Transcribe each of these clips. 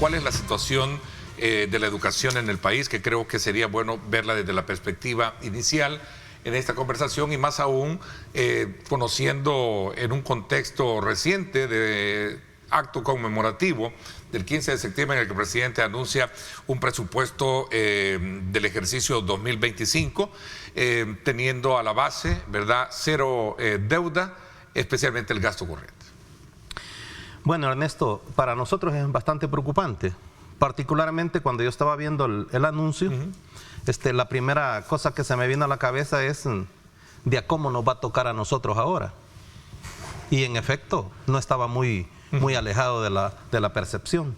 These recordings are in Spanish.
cuál es la situación de la educación en el país, que creo que sería bueno verla desde la perspectiva inicial en esta conversación, y más aún conociendo en un contexto reciente de acto conmemorativo del 15 de septiembre en el que el presidente anuncia un presupuesto del ejercicio 2025, teniendo a la base, ¿verdad?, cero deuda, especialmente el gasto corriente. Bueno, Ernesto, para nosotros es bastante preocupante, particularmente cuando yo estaba viendo el anuncio. La primera cosa que se me vino a la cabeza es de a cómo nos va a tocar a nosotros ahora. Y en efecto, no estaba muy alejado de la percepción.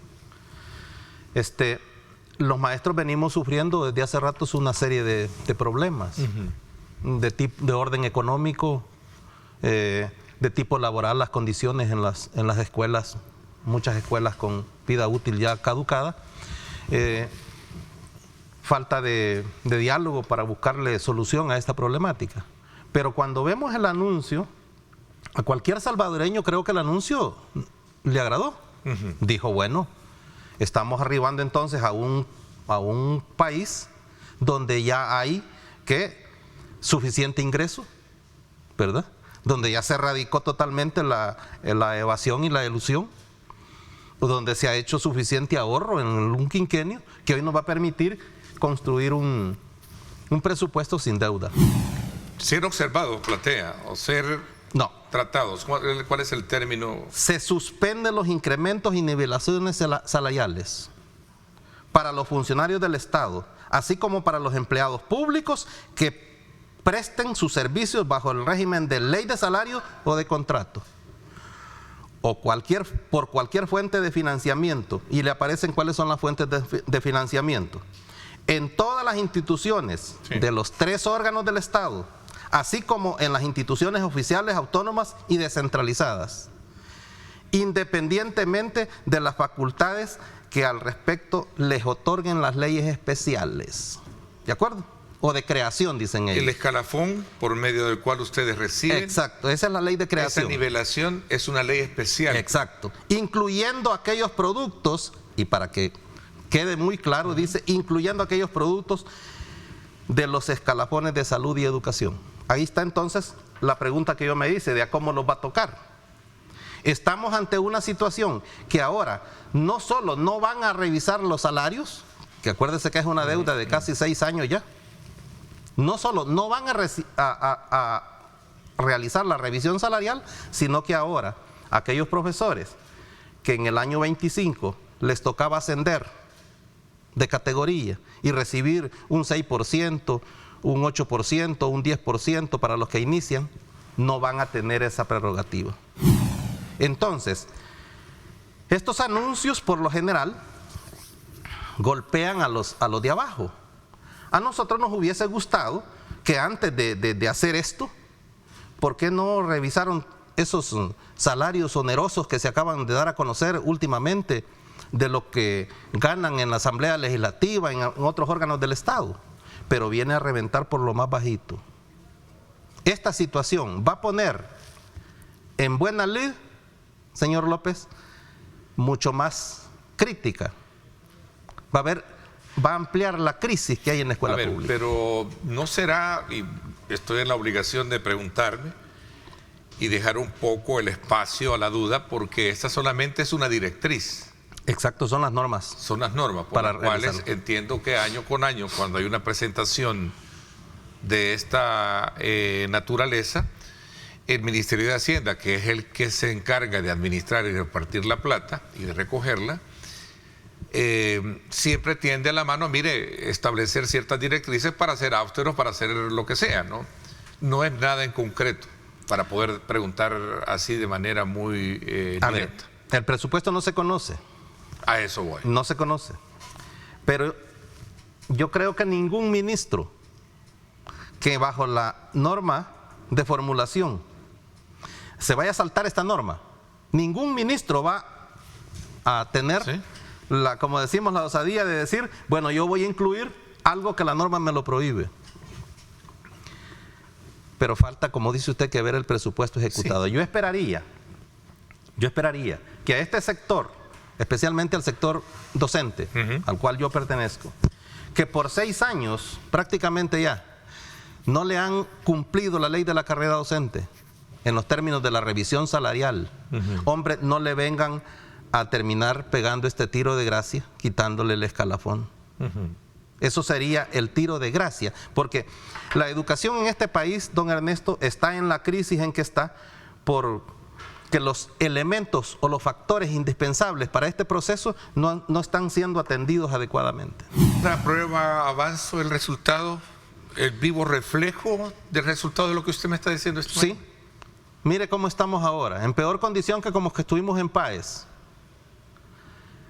Los maestros venimos sufriendo desde hace ratos una serie de problemas de orden económico, de tipo laboral, las condiciones en las escuelas, muchas escuelas con vida útil ya caducada, falta de diálogo para buscarle solución a esta problemática. Pero cuando vemos el anuncio, a cualquier salvadoreño creo que el anuncio le agradó. Dijo, bueno, estamos arribando entonces a un país donde ya hay suficiente ingreso, ¿verdad? Donde ya se erradicó totalmente la evasión y la elusión, donde se ha hecho suficiente ahorro en un quinquenio que hoy nos va a permitir construir un presupuesto sin deuda. Ser observado, plantea, o ser tratados. ¿Cuál es el término? Se suspenden los incrementos y nivelaciones salariales para los funcionarios del Estado, así como para los empleados públicos que presten sus servicios bajo el régimen de ley de salario o de contrato, o por cualquier fuente de financiamiento, y le aparecen cuáles son las fuentes de financiamiento, en todas las instituciones de los 3 órganos del Estado, así como en las instituciones oficiales, autónomas y descentralizadas, independientemente de las facultades que al respecto les otorguen las leyes especiales. ¿De acuerdo? O de creación, dicen ellos. El escalafón por medio del cual ustedes reciben. Exacto, esa es la ley de creación. Esa nivelación es una ley especial. Exacto, incluyendo aquellos productos, y para que quede muy claro, dice, incluyendo aquellos productos de los escalafones de salud y educación. Ahí está entonces la pregunta que yo me hice, de a cómo los va a tocar. Estamos ante una situación que ahora no solo no van a revisar los salarios, que acuérdese que es una deuda de casi 6 años ya, no solo no van a realizar la revisión salarial, sino que ahora aquellos profesores que en el año 25 les tocaba ascender de categoría y recibir un 6%, un 8%, un 10% para los que inician, no van a tener esa prerrogativa. Entonces, estos anuncios por lo general golpean a los de abajo. A nosotros nos hubiese gustado que antes de hacer esto, ¿por qué no revisaron esos salarios onerosos que se acaban de dar a conocer últimamente de lo que ganan en la Asamblea Legislativa, en otros órganos del Estado? Pero viene a reventar por lo más bajito. Esta situación va a poner en buena lid, señor López, mucho más crítica. Va a ampliar la crisis que hay en la escuela pública. Pero no será, y estoy en la obligación de preguntarme y dejar un poco el espacio a la duda, porque esta solamente es una directriz. Exacto, son las normas. Son las normas por las cuales entiendo que año con año, cuando hay una presentación de esta naturaleza, el Ministerio de Hacienda, que es el que se encarga de administrar y repartir la plata y de recogerla, siempre tiende a la mano, mire, establecer ciertas directrices para ser austeros, para hacer lo que sea, ¿no? No es nada en concreto para poder preguntar así de manera muy directa. El presupuesto no se conoce. A eso voy. No se conoce. Pero yo creo que ningún ministro que bajo la norma de formulación se vaya a saltar esta norma, ningún ministro va a tener como decimos, la osadía de decir, bueno, yo voy a incluir algo que la norma me lo prohíbe. Pero falta, como dice usted, que ver el presupuesto ejecutado. Yo esperaría que a este sector especialmente al sector docente, al cual yo pertenezco, que por 6 años prácticamente ya no le han cumplido la ley de la carrera docente en los términos de la revisión salarial. Hombre, no le vengan a terminar pegando este tiro de gracia, quitándole el escalafón. Eso sería el tiro de gracia, porque la educación en este país, don Ernesto, está en la crisis en que está porque los elementos o los factores indispensables para este proceso no están siendo atendidos adecuadamente. ¿La prueba avanzó el resultado, el vivo reflejo del resultado de lo que usted me está diciendo? Sí, mire cómo estamos ahora, en peor condición que como que estuvimos en Páez.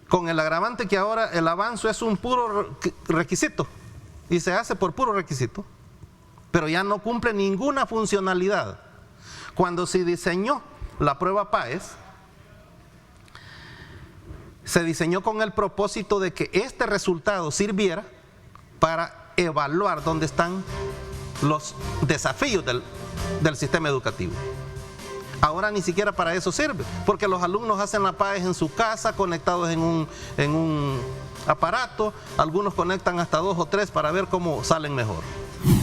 Con el agravante que ahora el avance es un puro requisito y se hace por puro requisito, pero ya no cumple ninguna funcionalidad. Cuando se diseñó la prueba Páez, se diseñó con el propósito de que este resultado sirviera para evaluar dónde están los desafíos del sistema educativo. Ahora ni siquiera para eso sirve, porque los alumnos hacen la Páez en su casa, conectados en un aparato, algunos conectan hasta 2 o 3 para ver cómo salen mejor.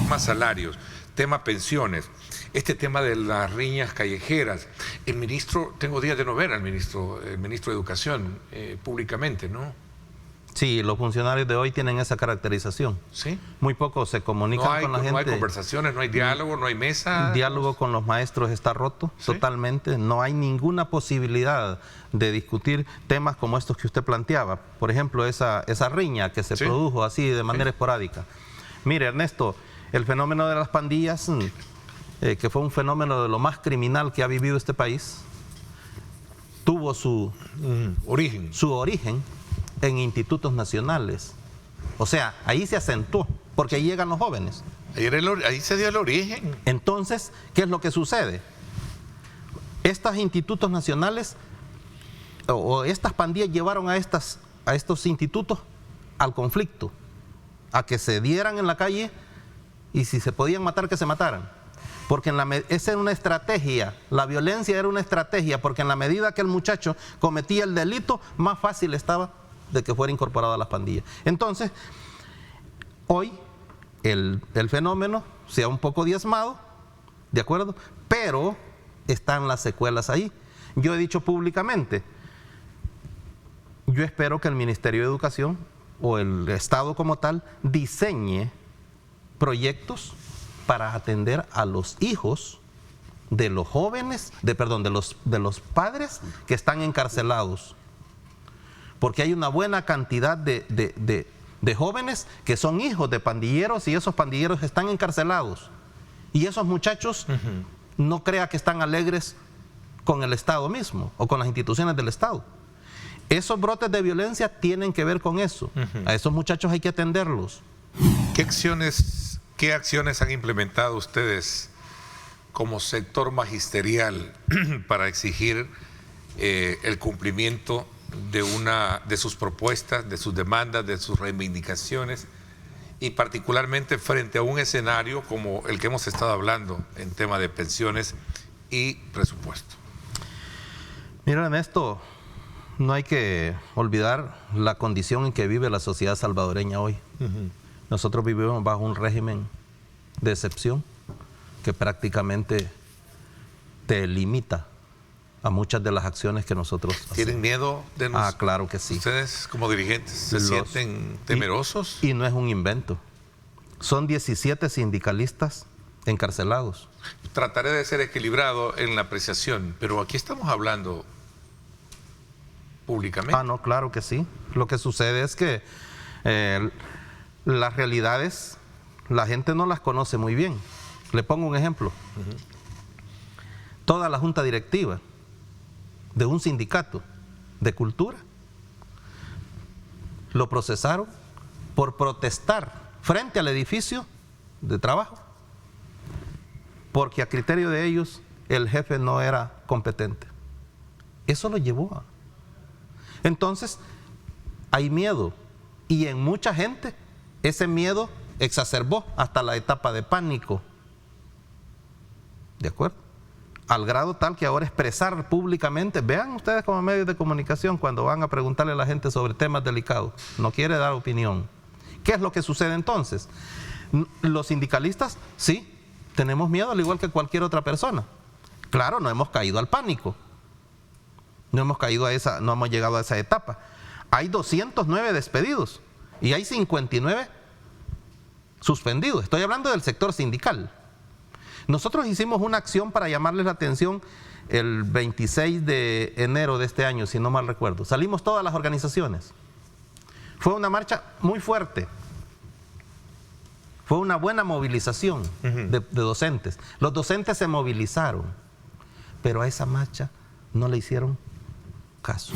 Más salarios, tema pensiones, este tema de las riñas callejeras. El ministro, tengo días de no ver al ministro, el ministro de Educación públicamente, ¿no? Sí, los funcionarios de hoy tienen esa caracterización. ¿Sí? Muy poco se comunican con la gente. No hay conversaciones, no hay diálogo, no hay mesa. El diálogo con los maestros está roto, ¿sí? Totalmente. No hay ninguna posibilidad de discutir temas como estos que usted planteaba. Por ejemplo, esa riña que se produjo así de manera esporádica. Mire, Ernesto, el fenómeno de las pandillas, que fue un fenómeno de lo más criminal que ha vivido este país, tuvo su origen en institutos nacionales. O sea, ahí se acentuó, porque ahí llegan los jóvenes. Ahí se dio el origen. Entonces, ¿qué es lo que sucede? Estos institutos nacionales o estas pandillas llevaron a estos institutos al conflicto, a que se dieran en la calle y si se podían matar, que se mataran. Porque esa era una estrategia, la violencia era una estrategia, porque en la medida que el muchacho cometía el delito, más fácil estaba de que fuera incorporado a las pandillas. Entonces, hoy el fenómeno se ha un poco diezmado, ¿de acuerdo? Pero están las secuelas ahí. Yo he dicho públicamente, yo espero que el Ministerio de Educación o el Estado como tal diseñe proyectos para atender a los hijos de los jóvenes, de los padres que están encarcelados. Porque hay una buena cantidad de jóvenes que son hijos de pandilleros y esos pandilleros están encarcelados. Y esos muchachos no crea que están alegres con el Estado mismo o con las instituciones del Estado. Esos brotes de violencia tienen que ver con eso. A esos muchachos hay que atenderlos. ¿Qué acciones han implementado ustedes como sector magisterial para exigir el cumplimiento de sus propuestas, de sus demandas, de sus reivindicaciones, y particularmente frente a un escenario como el que hemos estado hablando en tema de pensiones y presupuesto? Mira, Ernesto, no hay que olvidar la condición en que vive la sociedad salvadoreña hoy. Nosotros vivimos bajo un régimen de excepción que prácticamente te limita a muchas de las acciones que nosotros hacemos. ¿Tienen miedo de nosotros? Ah, claro que sí. ¿Ustedes como dirigentes se sienten temerosos? Y no es un invento. Son 17 sindicalistas encarcelados. Trataré de ser equilibrado en la apreciación, pero aquí estamos hablando públicamente. Ah, no, claro que sí. Lo que sucede es que las realidades, la gente no las conoce muy bien. Le pongo un ejemplo. Toda la junta directiva de un sindicato de cultura lo procesaron por protestar frente al edificio de trabajo, porque a criterio de ellos el jefe no era competente. Eso lo llevó a... Entonces, hay miedo, y en mucha gente ese miedo exacerbó hasta la etapa de pánico. ¿De acuerdo? al grado tal que ahora expresar públicamente, vean ustedes como medios de comunicación cuando van a preguntarle a la gente sobre temas delicados, no quiere dar opinión. ¿Qué es lo que sucede entonces? Los sindicalistas, sí, tenemos miedo al igual que cualquier otra persona. Claro, no hemos caído al pánico, no hemos llegado a esa etapa. Hay 209 despedidos y hay 59 suspendidos. Estoy hablando del sector sindical. Nosotros hicimos una acción para llamarles la atención el 26 de enero de este año, si no mal recuerdo. Salimos todas las organizaciones. Fue una marcha muy fuerte. Fue una buena movilización de docentes. Los docentes se movilizaron, pero a esa marcha no le hicieron caso.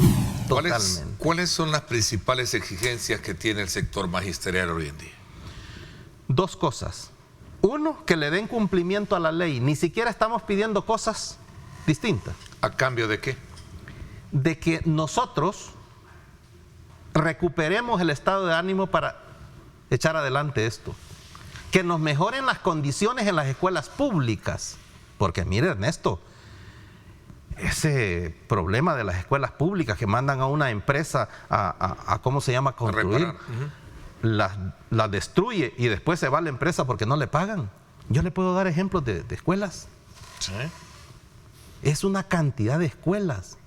¿Cuáles son las principales exigencias que tiene el sector magisterial hoy en día? Dos cosas. Uno, que le den cumplimiento a la ley. Ni siquiera estamos pidiendo cosas distintas. ¿A cambio de qué? De que nosotros recuperemos el estado de ánimo para echar adelante esto. Que nos mejoren las condiciones en las escuelas públicas. Porque mire, Ernesto, ese problema de las escuelas públicas que mandan a una empresa a ¿cómo se llama? Construir, las destruye y después se va a la empresa porque no le pagan. Yo le puedo dar ejemplos de escuelas. ¿Sí? Es una cantidad de escuelas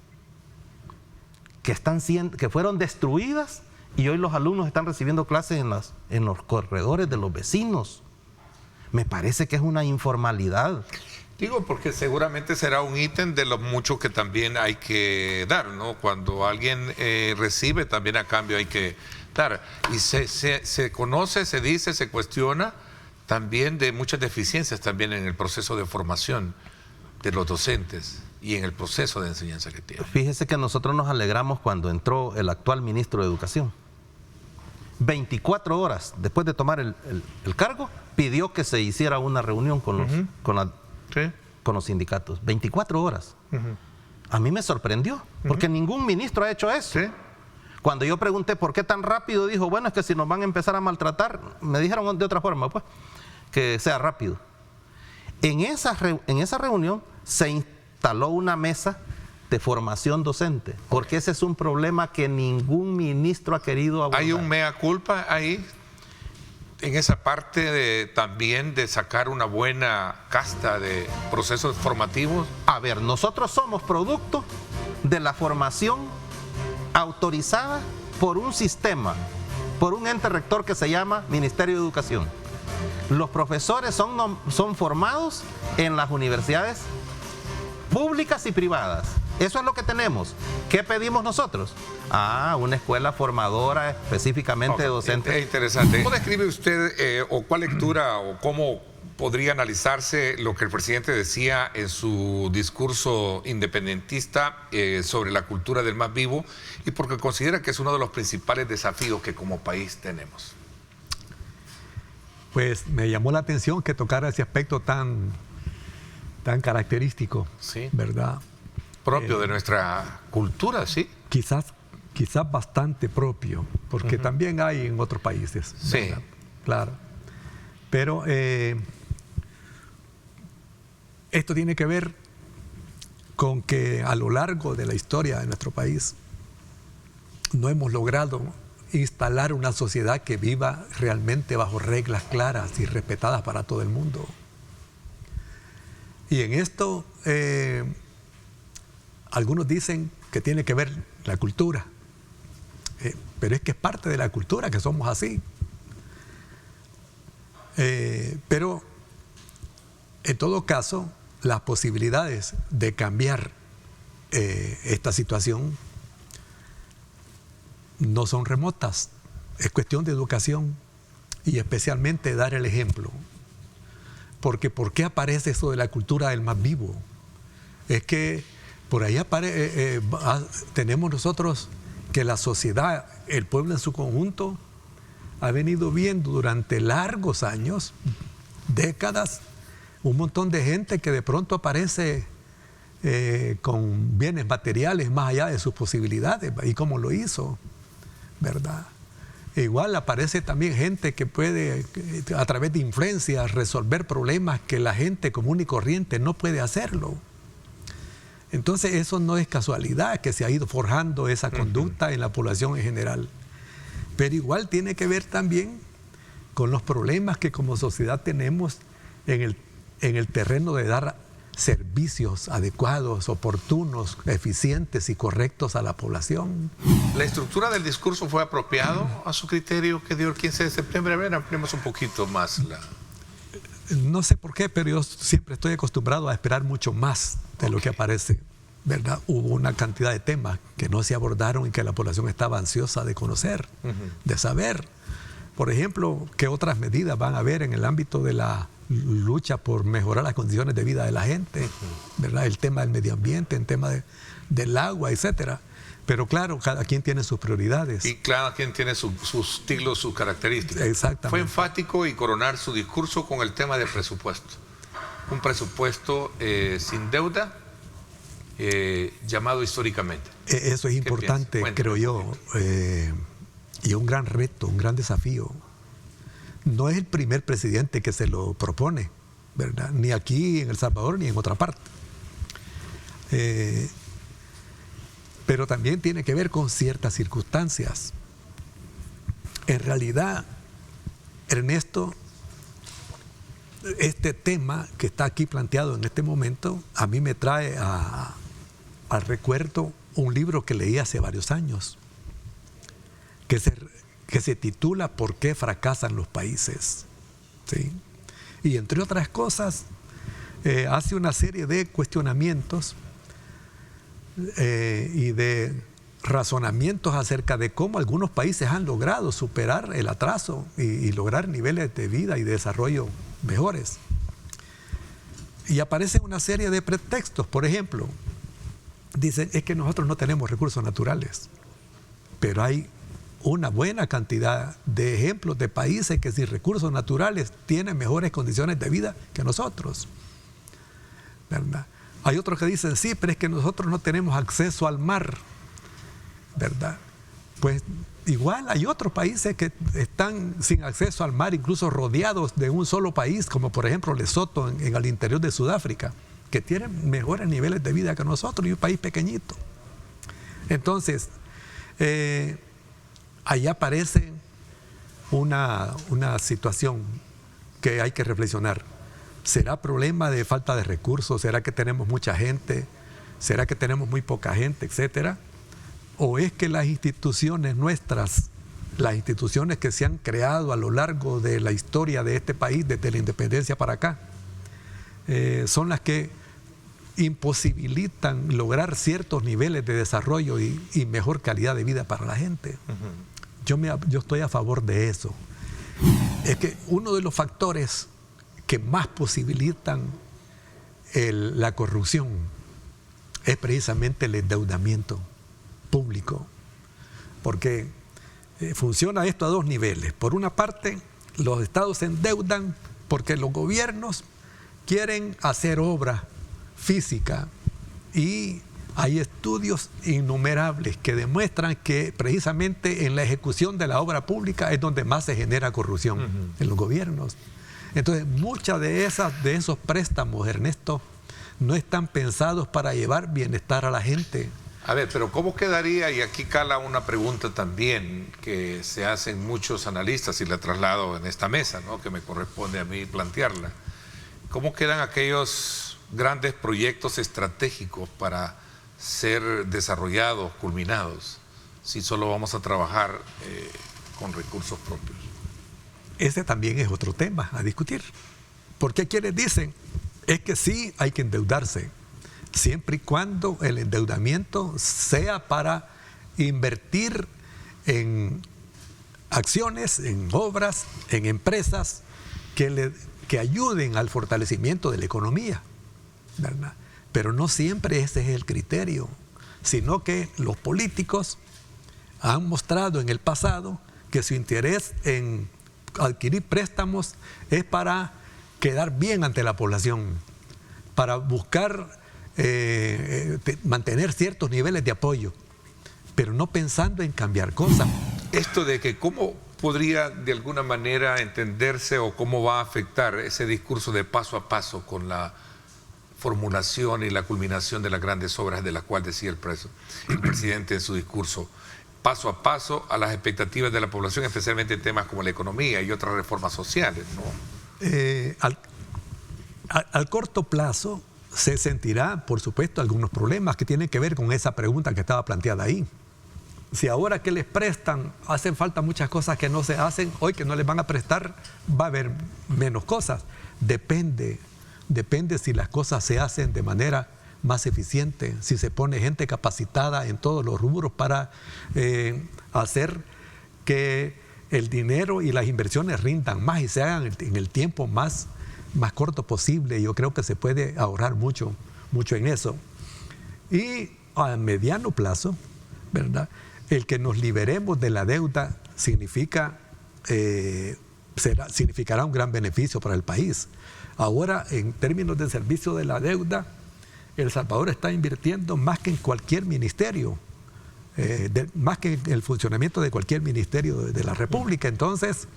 que fueron destruidas y hoy los alumnos están recibiendo clases en los corredores de los vecinos. Me parece que es una informalidad. Digo, porque seguramente será un ítem de los muchos que también hay que dar, ¿no? Cuando alguien recibe, también a cambio hay que dar. Y se conoce, se dice, se cuestiona también de muchas deficiencias también en el proceso de formación de los docentes y en el proceso de enseñanza que tienen. Fíjese que nosotros nos alegramos cuando entró el actual ministro de Educación. 24 horas después de tomar el cargo, pidió que se hiciera una reunión con los sindicatos. 24 horas. A mí me sorprendió, porque ningún ministro ha hecho eso. ¿Sí? Cuando yo pregunté por qué tan rápido, dijo, bueno, es que si nos van a empezar a maltratar, me dijeron de otra forma, pues, que sea rápido. En esa reunión se instaló una mesa de formación docente, porque ese es un problema que ningún ministro ha querido abordar. ¿Hay un mea culpa ahí? En esa parte también de sacar una buena casta de procesos formativos. A ver, nosotros somos producto de la formación autorizada por un sistema, por un ente rector que se llama Ministerio de Educación. Los profesores son formados en las universidades públicas y privadas. Eso es lo que tenemos. ¿Qué pedimos nosotros? Una escuela formadora específicamente de docentes. Es interesante. ¿Cómo describe usted o cuál lectura o cómo podría analizarse lo que el presidente decía en su discurso independentista sobre la cultura del más vivo y porque considera que es uno de los principales desafíos que como país tenemos? Pues me llamó la atención que tocara ese aspecto tan característico, sí, ¿verdad? Propio de nuestra cultura, sí. Quizás bastante propio, porque también hay en otros países, ¿verdad? Sí. Claro. Pero esto tiene que ver con que a lo largo de la historia de nuestro país no hemos logrado instalar una sociedad que viva realmente bajo reglas claras y respetadas para todo el mundo. Y en esto algunos dicen que tiene que ver la cultura, pero es que es parte de la cultura que somos así. Pero en todo caso, las posibilidades de cambiar esta situación no son remotas. Es cuestión de educación y especialmente dar el ejemplo. Porque ¿por qué aparece eso de la cultura del más vivo? Es que por ahí tenemos nosotros que la sociedad, el pueblo en su conjunto, ha venido viendo durante largos años, décadas, un montón de gente que de pronto aparece con bienes materiales más allá de sus posibilidades. ¿Y cómo lo hizo? ¿Verdad? Igual aparece también gente que puede, a través de influencias, resolver problemas que la gente común y corriente no puede hacerlo. Entonces eso no es casualidad que se ha ido forjando esa conducta en la población en general. Pero igual tiene que ver también con los problemas que como sociedad tenemos en el terreno de dar servicios adecuados, oportunos, eficientes y correctos a la población. ¿La estructura del discurso fue apropiado a su criterio que dio el 15 de septiembre? A ver, ampliemos un poquito más la... No sé por qué, pero yo siempre estoy acostumbrado a esperar mucho más de lo que aparece, ¿verdad? Hubo una cantidad de temas que no se abordaron y que la población estaba ansiosa de conocer, de saber. Por ejemplo, ¿qué otras medidas van a haber en el ámbito de la lucha por mejorar las condiciones de vida de la gente? ¿Verdad? El tema del medio ambiente, el tema del agua, etcétera. Pero claro, cada quien tiene sus prioridades. Y cada quien tiene su estilo, sus características. Exactamente. Fue enfático y coronar su discurso con el tema del presupuesto. Un presupuesto sin deuda, llamado históricamente. Eso es importante, creo yo, y un gran reto, un gran desafío. No es el primer presidente que se lo propone, ¿verdad? Ni aquí en El Salvador ni en otra parte. Pero también tiene que ver con ciertas circunstancias. En realidad, Ernesto, este tema que está aquí planteado en este momento, a mí me trae al recuerdo un libro que leí hace varios años, que se titula ¿Por qué fracasan los países? ¿Sí? Y entre otras cosas, hace una serie de cuestionamientos y de razonamientos acerca de cómo algunos países han logrado superar el atraso y lograr niveles de vida y de desarrollo mejores. Y aparecen una serie de pretextos. Por ejemplo, dicen, es que nosotros no tenemos recursos naturales, pero hay una buena cantidad de ejemplos de países que sin recursos naturales tienen mejores condiciones de vida que nosotros, ¿verdad? Hay otros que dicen, sí, pero es que nosotros no tenemos acceso al mar, ¿verdad? Pues igual hay otros países que están sin acceso al mar, incluso rodeados de un solo país, como por ejemplo Lesoto en el interior de Sudáfrica, que tienen mejores niveles de vida que nosotros, y un país pequeñito. Entonces, ahí aparece una situación que hay que reflexionar. ¿Será problema de falta de recursos? ¿Será que tenemos mucha gente? ¿Será que tenemos muy poca gente, etcétera? ¿O es que las instituciones nuestras, las instituciones que se han creado a lo largo de la historia de este país, desde la independencia para acá, son las que imposibilitan lograr ciertos niveles de desarrollo y mejor calidad de vida para la gente? Yo estoy a favor de eso. Es que uno de los factores que más posibilitan la corrupción es precisamente el endeudamiento público, porque funciona esto a dos niveles. Por una parte, los estados se endeudan porque los gobiernos quieren hacer obra física, y hay estudios innumerables que demuestran que precisamente en la ejecución de la obra pública es donde más se genera corrupción en los gobiernos. Entonces, muchas de esos préstamos, Ernesto, no están pensados para llevar bienestar a la gente. A ver, pero ¿cómo quedaría? Y aquí cala una pregunta también que se hacen muchos analistas y la traslado en esta mesa, ¿no?, que me corresponde a mí plantearla. ¿Cómo quedan aquellos grandes proyectos estratégicos para ser desarrollados, culminados, si solo vamos a trabajar con recursos propios? Ese también es otro tema a discutir. Porque quienes dicen, es que sí hay que endeudarse, siempre y cuando el endeudamiento sea para invertir en acciones, en obras, en empresas que ayuden al fortalecimiento de la economía, ¿verdad? Pero no siempre ese es el criterio, sino que los políticos han mostrado en el pasado que su interés en adquirir préstamos es para quedar bien ante la población, para buscar mantener ciertos niveles de apoyo, pero no pensando en cambiar cosas. Esto de que cómo podría de alguna manera entenderse o cómo va a afectar ese discurso de paso a paso con la formulación y la culminación de las grandes obras de las cuales decía el presidente en su discurso, paso a paso a las expectativas de la población, especialmente en temas como la economía y otras reformas sociales, ¿no? Al corto plazo se sentirá, por supuesto, algunos problemas que tienen que ver con esa pregunta que estaba planteada ahí. Si ahora que les prestan hacen falta muchas cosas que no se hacen, hoy que no les van a prestar va a haber menos cosas. Depende si las cosas se hacen de manera más eficiente, si se pone gente capacitada en todos los rubros para hacer que el dinero y las inversiones rindan más y se hagan en el tiempo más corto posible. Yo creo que se puede ahorrar mucho en eso. Y a mediano plazo, ¿verdad?, el que nos liberemos de la deuda significará un gran beneficio para el país. Ahora, en términos de servicio de la deuda, El Salvador está invirtiendo más que en cualquier ministerio, más que en el funcionamiento de cualquier ministerio de la República. Entonces,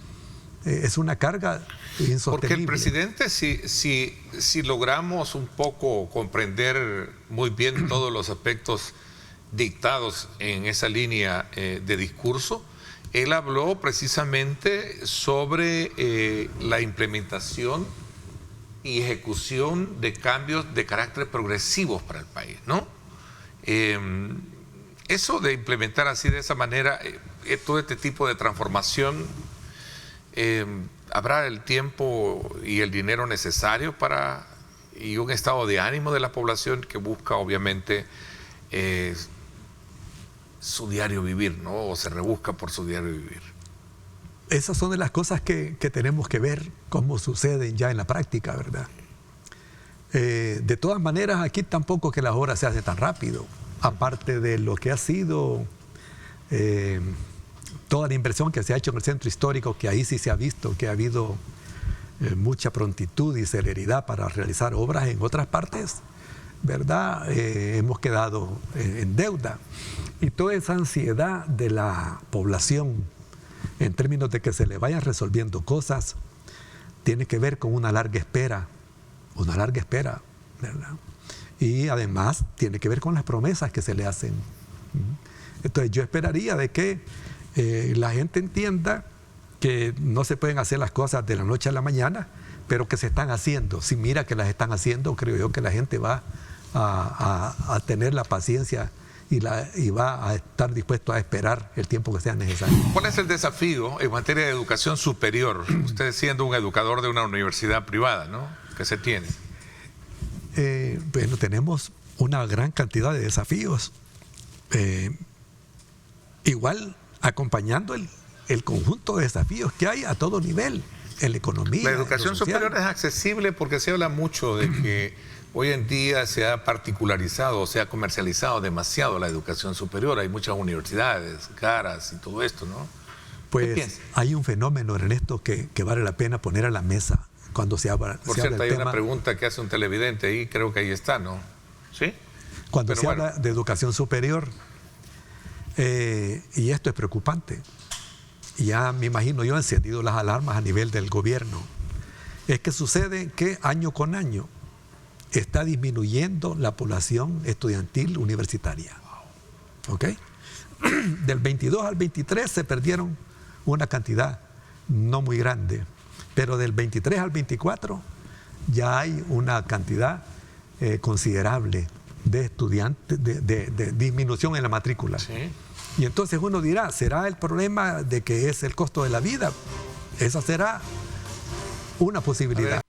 es una carga insostenible. Porque el presidente, si logramos un poco comprender muy bien todos los aspectos dictados en esa línea de discurso, él habló precisamente sobre la implementación y ejecución de cambios de carácter progresivos para el país, ¿no? Eso de implementar así de esa manera todo este tipo de transformación, ¿habrá el tiempo y el dinero necesario y un estado de ánimo de la población que busca obviamente su diario vivir, ¿no? O se rebusca por su diario vivir? Esas son de las cosas que tenemos que ver cómo suceden ya en la práctica, ¿verdad? De todas maneras, aquí tampoco que las obras se hacen tan rápido, aparte de lo que ha sido toda la inversión que se ha hecho en el centro histórico, que ahí sí se ha visto que ha habido mucha prontitud y celeridad para realizar obras. En otras partes, ¿verdad?, hemos quedado en deuda. Y toda esa ansiedad de la población en términos de que se le vayan resolviendo cosas tiene que ver con una larga espera, ¿verdad? Y además tiene que ver con las promesas que se le hacen. Entonces yo esperaría de que la gente entienda que no se pueden hacer las cosas de la noche a la mañana, pero que se están haciendo. Si mira que las están haciendo, creo yo que la gente va a tener la paciencia y va a estar dispuesto a esperar el tiempo que sea necesario. ¿Cuál es el desafío en materia de educación superior? Usted siendo un educador de una universidad privada, ¿no?, ¿qué se tiene? Bueno, tenemos una gran cantidad de desafíos. Igual acompañando el conjunto de desafíos que hay a todo nivel, en la economía. La educación superior es accesible porque se habla mucho de que hoy en día se ha particularizado, se ha comercializado demasiado la educación superior. Hay muchas universidades caras y todo esto, ¿no? Pues hay un fenómeno, Ernesto, que vale la pena poner a la mesa cuando se habla. Por cierto, hay una pregunta que hace un televidente ahí, creo que ahí está, ¿no? ¿Sí? Cuando se habla de educación superior, y esto es preocupante, ya me imagino yo he encendido las alarmas a nivel del gobierno, es que sucede que año con año está disminuyendo la población estudiantil universitaria. ¿Ok? Del 22 al 23 se perdieron una cantidad no muy grande, pero del 23 al 24 ya hay una cantidad considerable de estudiantes, de disminución en la matrícula. Sí. Y entonces uno dirá, ¿será el problema de que es el costo de la vida? Esa será una posibilidad.